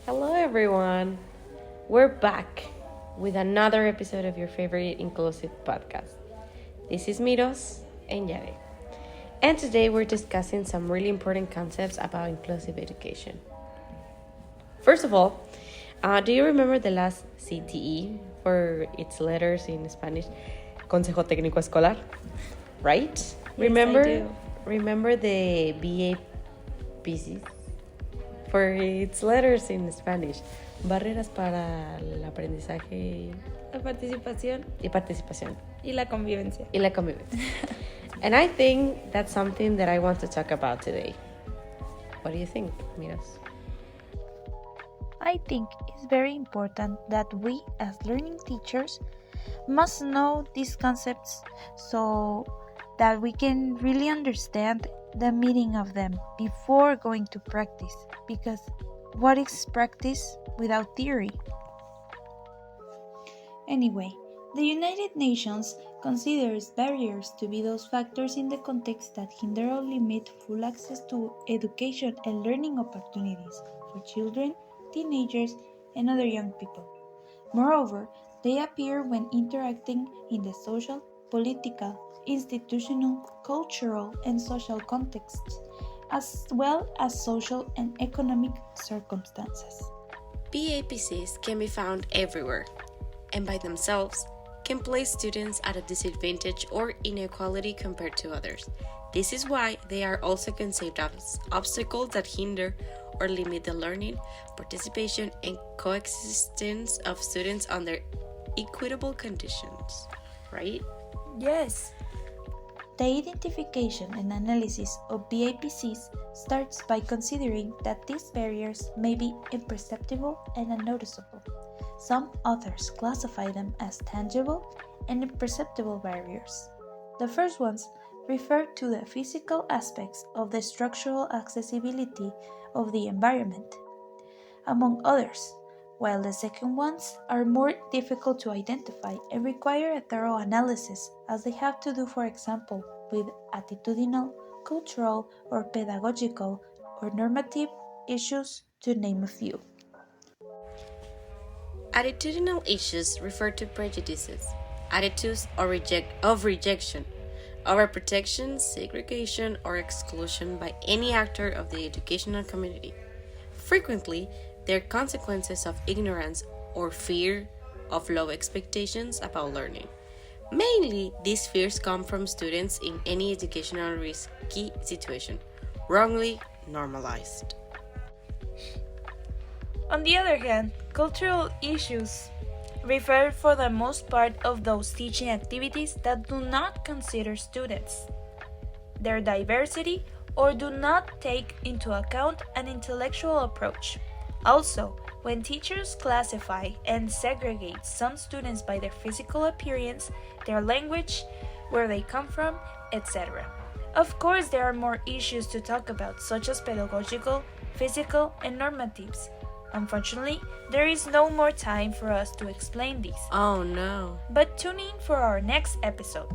Hello, everyone. We're back with another episode of your favorite inclusive podcast. This is Miros and Yare. And today we're discussing some really important concepts about inclusive education. First of all, do you remember the last CTE for its letters in Spanish? Consejo Técnico Escolar, right? Yes, remember, I do. remember the BAPCs for its letters in Spanish. Barreras para el aprendizaje La participación y participación. y la convivencia. Y la convivencia. And I think that's something that I want to talk about today. What do you think, Miros? I think it's very important that we, as learning teachers, must know these concepts so that we can really understand the meaning of them before going to practice. Because what is practice without theory? Anyway, the United Nations considers barriers to be those factors in the context that hinder or limit full access to education and learning opportunities for children, teenagers, and other young people. Moreover, they appear when interacting in the social, political, institutional, cultural, and social contexts, as well as social and economic circumstances. BAPCs can be found everywhere, and by themselves can place students at a disadvantage or inequality compared to others. This is why they are also conceived as obstacles that hinder or limit the learning, participation, and coexistence of students under equitable conditions, right? Yes. The identification and analysis of BAPCs starts by considering that these barriers may be imperceptible and unnoticeable. Some authors classify them as tangible and imperceptible barriers. The first ones refer to the physical aspects of the structural accessibility of the environment, among others, while the second ones are more difficult to identify and require a thorough analysis, as they have to do, for example, with attitudinal, cultural, or pedagogical or normative issues, to name a few. Attitudinal issues refer to prejudices, attitudes of rejection, overprotection, segregation, or exclusion by any actor of the educational community. Frequently, they are consequences of ignorance or fear of low expectations about learning. Mainly, these fears come from students in any educational risky situation, wrongly normalized. On the other hand, cultural issues refer for the most part of those teaching activities that do not consider students, their diversity, or do not take into account an intellectual approach. Also, when teachers classify and segregate some students by their physical appearance, their language, where they come from, etc. Of course, there are more issues to talk about, such as pedagogical, physical, and normatives. Unfortunately, there is no more time for us to explain these. Oh no. But tune in for our next episode.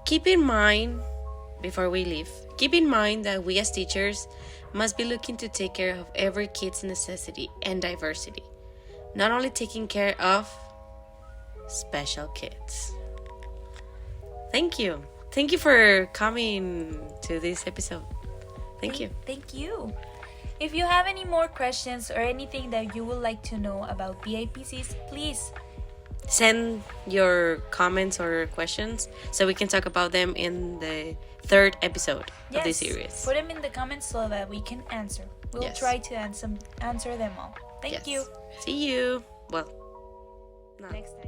Keep in mind that we as teachers must be looking to take care of every kid's necessity and diversity, not only taking care of special kids. Thank you. Thank you for coming to this episode. Thank you. Thank you. If you have any more questions or anything that you would like to know about BAPCs, please Send your comments or questions so we can talk about them in the third episode of this series. Put them in the comments so that we can answer. We'll Yes. try to answer them all. Thank you. See you. Well, Next time.